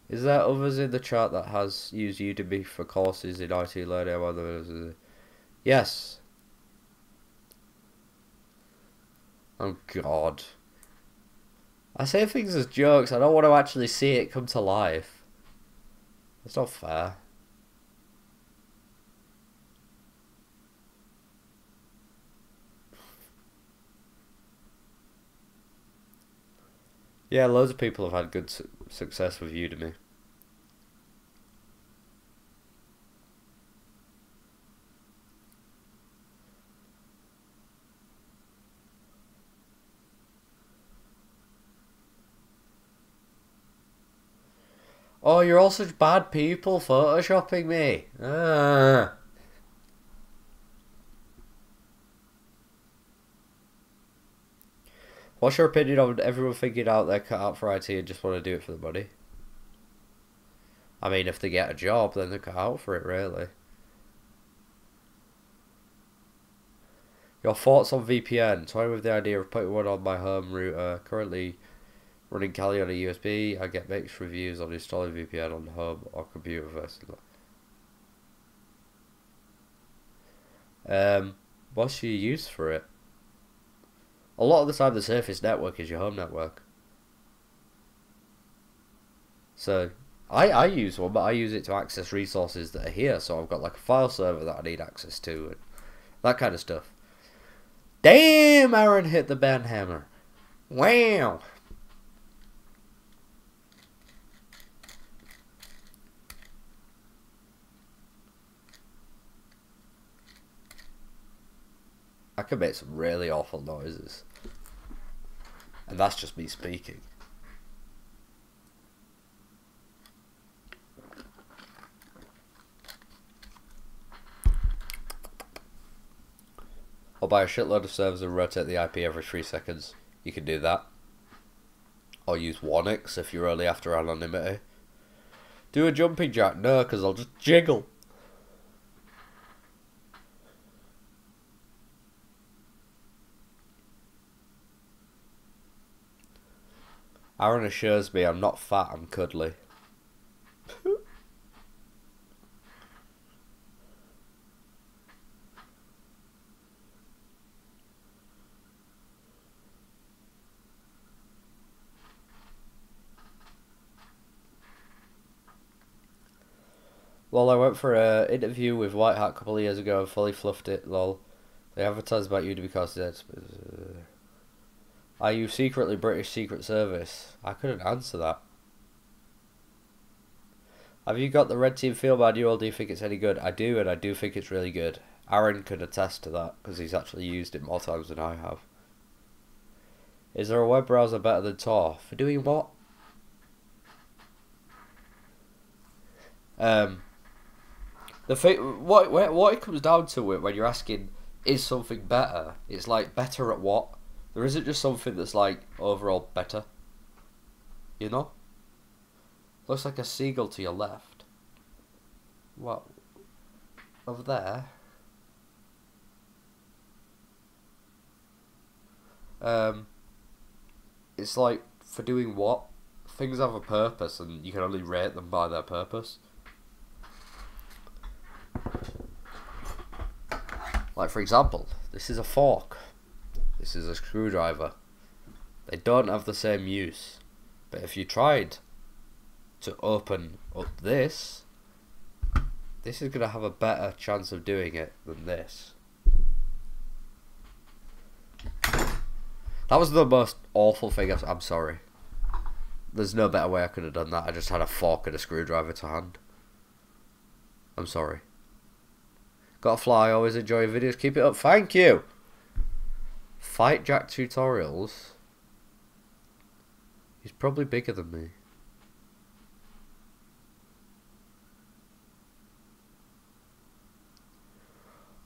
Is there others in the chat that has used Udemy for courses in IT learning? Yes. Oh god. I say things as jokes, I don't want to actually see it come to life. That's not fair. Yeah, loads of people have had good success with Udemy. Oh, you're all such bad people photoshopping me. Ah. What's your opinion on everyone figuring out they're cut out for IT and just want to do it for the money? I mean, if they get a job, then they're cut out for it, really. Your thoughts on VPN? Toying with the idea of putting one on my home router. Currently running Kali on a USB. I get mixed reviews on installing VPN on home or computer versus. What's your use for it? A lot of the time the Surface network is your home network. So, I use one, but I use it to access resources that are here. So I've got like a file server that I need access to and that kind of stuff. Damn, Aaron hit the band hammer. Wow. I can make some really awful noises. And that's just me speaking. I'll buy a shitload of servers and rotate the IP every 3 seconds. You can do that. Or use Wanix if you're only after anonymity. Do a jumping jack? No, because I'll just jiggle. Aaron assures me I'm not fat, I'm cuddly. Lol, I went for an interview with White Hat a couple of years ago and fully fluffed it, lol. They advertised about you because it's... Are you secretly British Secret Service? I couldn't answer that. Have you got the Red Team Field Manual? Do you think it's any good? I do, and I do think it's really good. Aaron could attest to that, because he's actually used it more times than I have. Is there a web browser better than Tor? For doing what? The thing, what it comes down to it when you're asking, is something better? It's like, better at what? There isn't just something that's like, overall better. You know? Looks like a seagull to your left. What? Over there? It's like, for doing what? Things have a purpose and you can only rate them by their purpose. Like, for example, this is a fork. This is a screwdriver. They don't have the same use. But if you tried to open up this is going to have a better chance of doing it than this. That was the most awful thing. I'm sorry. There's no better way I could have done that. I just had a fork and a screwdriver to hand. I'm sorry. Gotta fly, always enjoy your videos. Keep it up. Thank you. Fight Jack tutorials. He's probably bigger than me.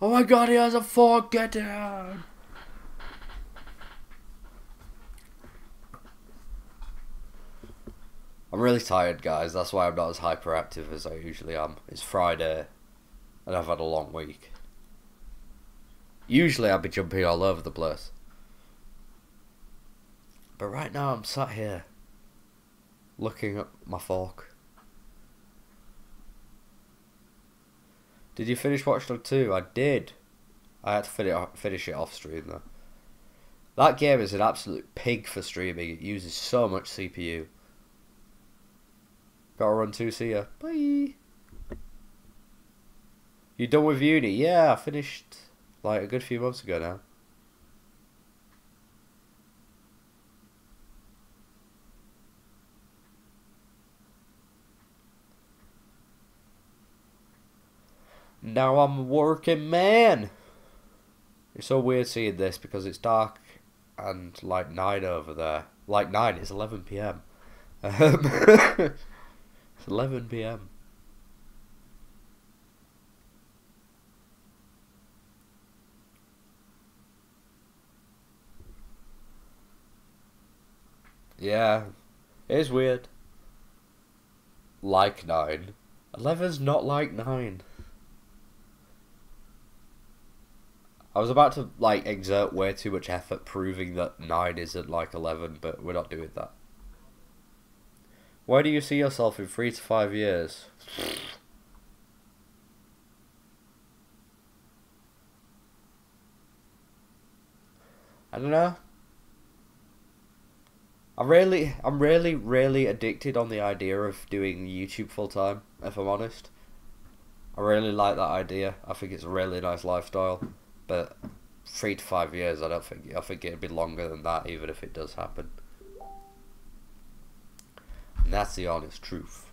Oh my god, he has a fork. Get down. I'm really tired, guys. That's why I'm not as hyperactive as I usually am. It's Friday, and I've had a long week. Usually I'd be jumping all over the place. But right now I'm sat here, looking at my fork. Did you finish Watch Dogs 2? I did. I had to finish it off stream though. That game is an absolute pig for streaming. It uses so much CPU. Gotta run to, see ya. Bye. You done with uni? Yeah, I finished like a good few months ago now. Now I'm a working man. It's so weird seeing this because it's dark and like 9 over there. Like 9, it's 11 PM. It's 11 PM. Yeah, it is weird. Like 9. 11's not like 9. I was about to like exert way too much effort proving that 9 isn't like 11, but we're not doing that. Where do you see yourself in 3 to 5 years? I don't know. I'm really addicted on the idea of doing YouTube full time, if I'm honest. I really like that idea. I think it's a really nice lifestyle. But 3 to 5 years, I think it'd be longer than that, even if it does happen. And that's the honest truth.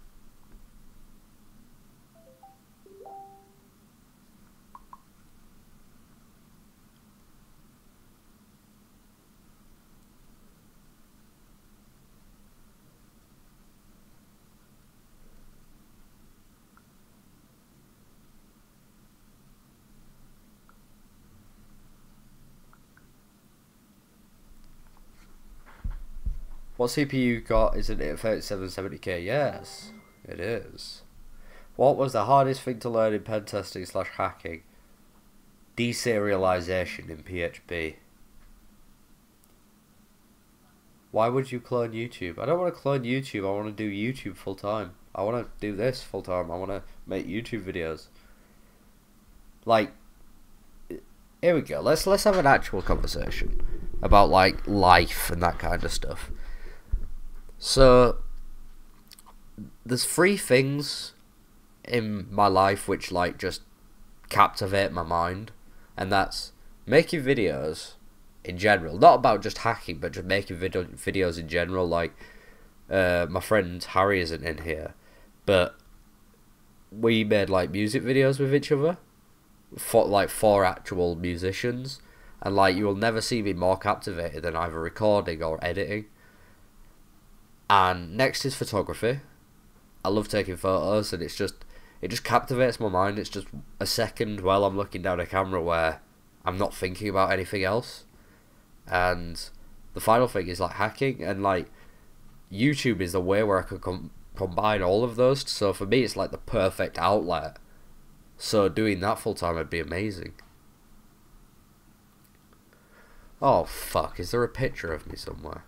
What CPU you got? Isn't it 3770K? Yes, it is. What was the hardest thing to learn in pentesting / hacking? Deserialization in PHP. Why would you clone YouTube? I don't want to clone YouTube. I want to do YouTube full time. I want to do this full time. I want to make YouTube videos. Like, here we go. Let's have an actual conversation about like life and that kind of stuff. So, there's 3 things in my life which like just captivate my mind, and that's making videos in general, not about just hacking, but just making videos in general. Like, my friend Harry isn't in here, but we made like music videos with each other for actual musicians, and like you will never see me more captivated than either recording or editing. And next is photography. I love taking photos, and it just captivates my mind. It's just a second while I'm looking down a camera where I'm not thinking about anything else. And the final thing is like hacking, and like YouTube is the way where I can combine all of those. So for me, it's like the perfect outlet. So doing that full time would be amazing. Oh fuck! Is there a picture of me somewhere?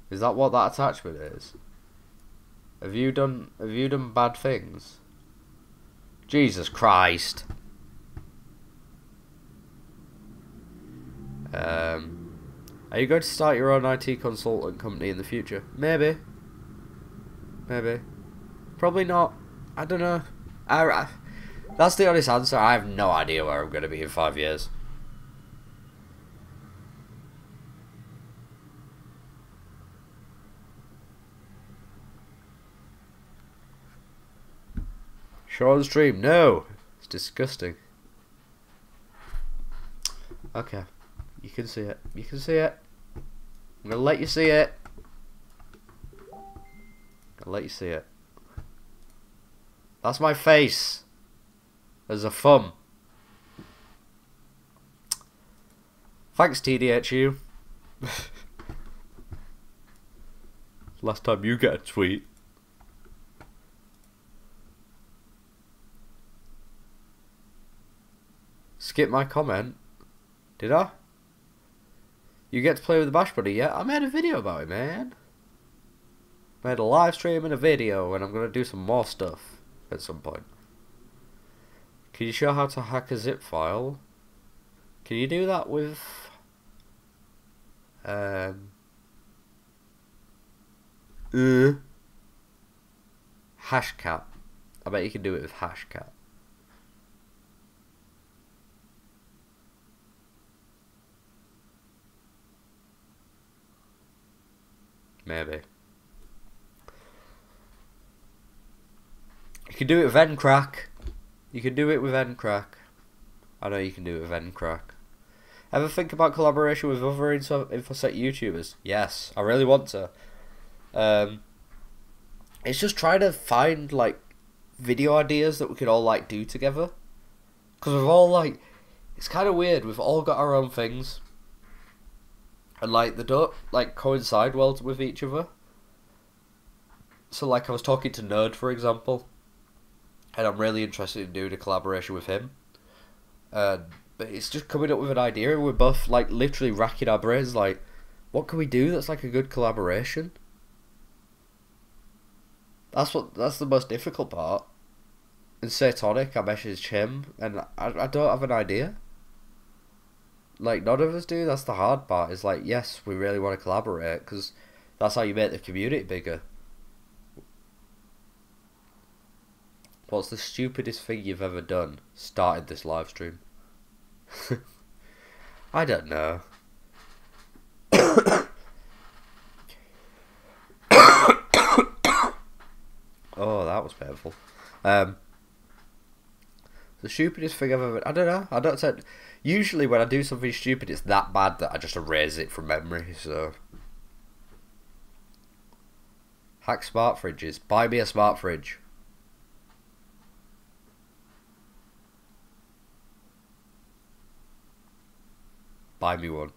Is that what that attachment is? Have you done bad things? Jesus Christ. Are you going to start your own IT consultant company in the future? Maybe. Maybe. Probably not. I don't know. That's the honest answer. I have no idea where I'm going to be in 5 years. Show on stream. No. It's disgusting. Okay. You can see it. You can see it. I'm going to let you see it. I'll let you see it. That's my face. There's a thumb. Thanks, TDHU. Last time you get a tweet. Skip my comment. Did I? You get to play with the Bash Buddy, yeah? I made a video about it, man. Made a live stream and a video, and I'm going to do some more stuff at some point. Can you show how to hack a zip file? Can you do that with... Hashcat. I bet you can do it with Hashcat. Maybe. You can do it with Encrack. You can do it with Encrack. I know you can do it with Encrack. Ever think about collaboration with other InfoSec YouTubers? Yes, I really want to. It's just trying to find like video ideas that we could all like do together. Because we've all like, it's kind of weird. We've all got our own things, and like they don't like coincide well with each other. So like I was talking to Nerd, for example, and I'm really interested in doing a collaboration with him. But it's just coming up with an idea, and we're both like literally racking our brains like, what can we do that's like a good collaboration? That's the most difficult part. In Satanic, I messaged him, and I don't have an idea. Like, none of us do. That's the hard part. Is like, yes, we really want to collaborate, because that's how you make the community bigger. What's the stupidest thing you've ever done? Started this live stream. I don't know. Oh, that was painful. The stupidest thing I've ever... I don't know. I don't say... Usually when I do something stupid, it's that bad that I just erase it from memory, so... Hack smart fridges. Buy me a smart fridge. Buy me one.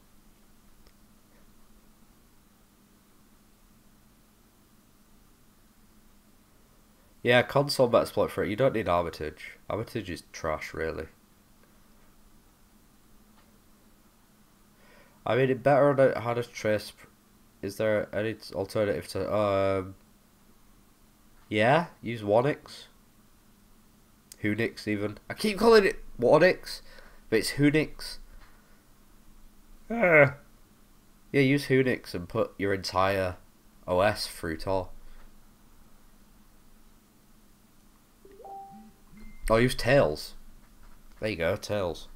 Yeah, console Metasploit for it. You don't need Armitage. Armitage is trash, really. I mean, it better on how to trace. Is there any alternative to? Yeah, use Wonix. Hunix even. I keep calling it Wonix, but it's Hunix. Yeah, use Hunix and put your entire OS through Tor. Oh, use Tails. There you go, Tails.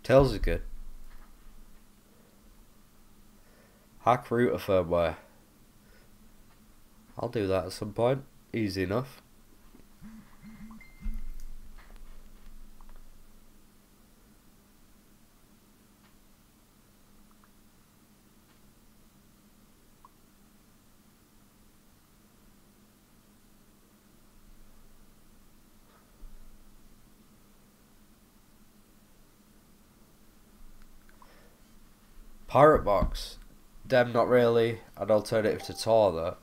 Tails is good. Hack router firmware. I'll do that at some point. Easy enough. Pirate Box. Dem not really an alternative to Tor though.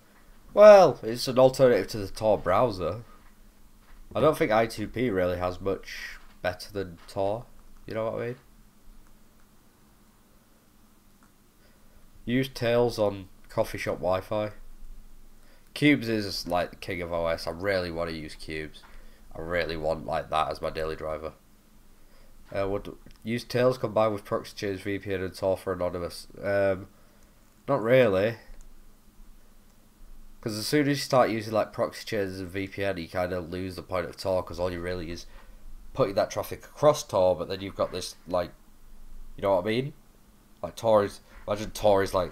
Well, it's an alternative to the Tor browser. I don't think I2P really has much better than Tor. You know what I mean? Use Tails on coffee shop Wi-Fi. Cubes is like the king of OS. I really want to use Cubes. I really want like that as my daily driver. Would use Tails combined with proxy chains, VPN and Tor for anonymous? Not really. Because as soon as you start using like proxy chains and VPN, you kind of lose the point of Tor, because all you really is putting that traffic across Tor, but then you've got this like, you know what I mean? Like Tor is, imagine Tor is like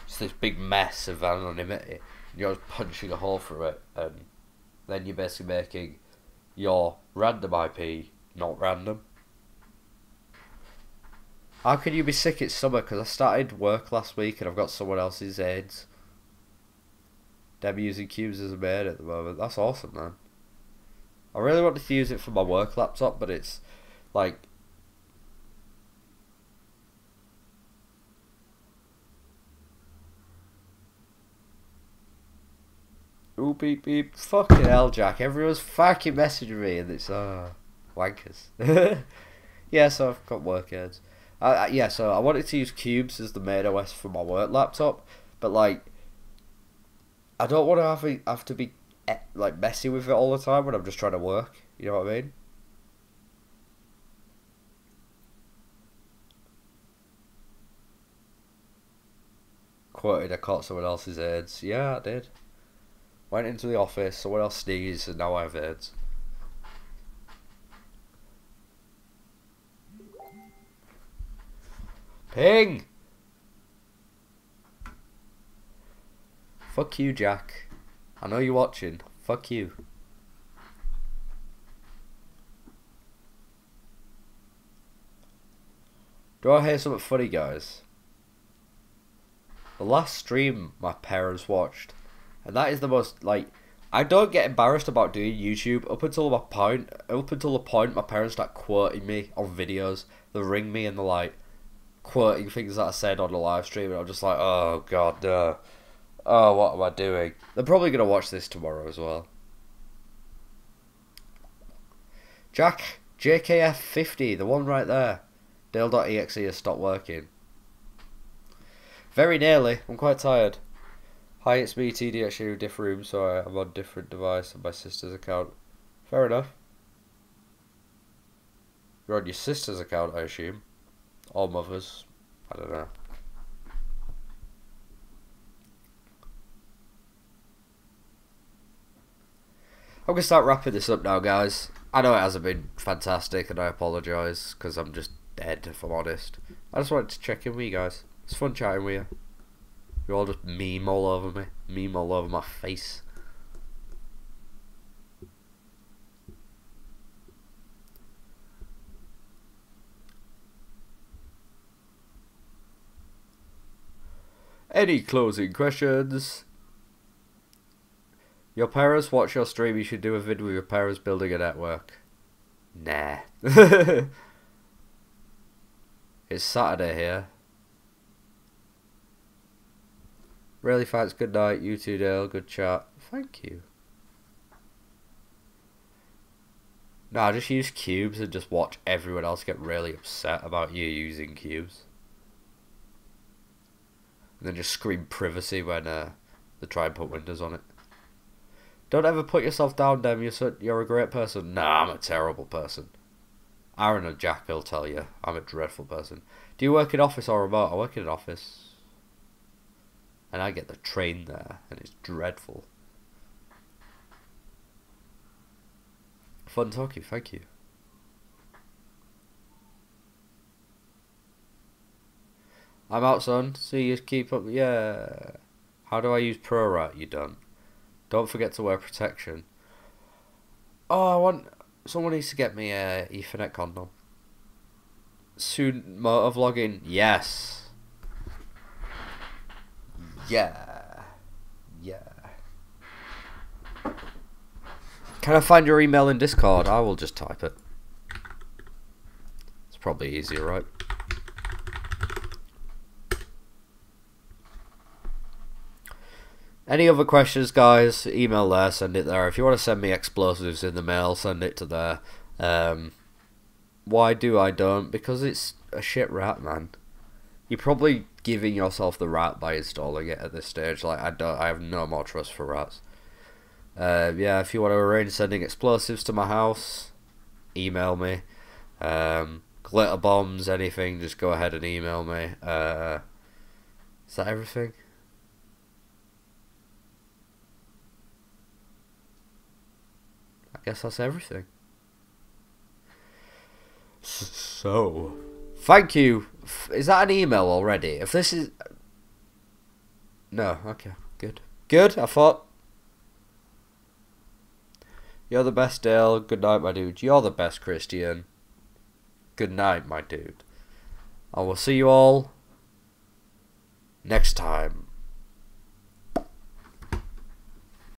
just this big mess of anonymity. You're just punching a hole through it, and then you're basically making your random IP not random. How can you be sick? It's summer, because I started work last week and I've got someone else's AIDS. Them using Cubes as a main at the moment. That's awesome, man. I really wanted to use it for my work laptop, but it's like... Ooh, beep beep. Fucking hell, Jack. Everyone's fucking messaging me and it's... wankers. Yeah, so I've got work aids. Yeah, so I wanted to use Cubes as the main OS for my work laptop, but like, I don't want to have to be like messy with it all the time when I'm just trying to work. You know what I mean? Quoted, I caught someone else's AIDS. Yeah, I did. Went into the office, someone else sneezed, and now I have AIDS. Ping! Fuck you, Jack. I know you're watching. Fuck you. Do I hear something funny, guys? The last stream my parents watched, and that is the most, like, I don't get embarrassed about doing YouTube up until the point my parents start quoting me on videos. They ring me and they're like quoting things that I said on the live stream, and I'm just like, oh god, no. Oh, what am I doing? They're probably gonna watch this tomorrow as well. Jack, JKF50, the one right there. Dale.exe has stopped working. Very nearly. I'm quite tired. Hi, it's me, TD, actually, different room, so I'm on a different device on my sister's account. Fair enough. You're on your sister's account, I assume. Or mother's. I don't know. I'm going to start wrapping this up now, guys. I know it hasn't been fantastic, and I apologise, because I'm just dead, if I'm honest. I just wanted to check in with you guys. It's fun chatting with you. You all just meme all over me. Meme all over my face. Any closing questions? Your parents watch your stream, you should do a vid with your parents building a network. Nah. It's Saturday here. Really thanks, good night, you too, Dale, good chat. Thank you. Nah, just use cubes and just watch everyone else get really upset about you using cubes. And then just scream privacy when they try and put windows on it. Don't ever put yourself down, Dem. You're a great person. Nah, I'm a terrible person. Aaron and Jack will tell you I'm a dreadful person. Do you work in office or remote? I work in an office. And I get the train there, and it's dreadful. Fun talking, thank you. I'm out, son. See you, keep up. Yeah. How do I use ProRat? You don't. Don't forget to wear protection. Oh, someone needs to get me a Ethernet condom. Soon, motovlogging. Yes. Yeah. Yeah. Can I find your email in Discord? I will just type it. It's probably easier, right? Any other questions, guys? Email there, send it there. If you want to send me explosives in the mail, send it to there. Why do I don't? Because it's a shit rat, man. You're probably giving yourself the rat by installing it at this stage. Like, I have no more trust for rats. Yeah, if you want to arrange sending explosives to my house, email me. Glitter bombs, anything, just go ahead and email me. Is that everything? I guess that's everything. So, thank you. Is that an email already? If this is... No, okay, good. Good, I thought. You're the best, Dale. Good night, my dude. You're the best, Christian. Good night, my dude. I will see you all next time.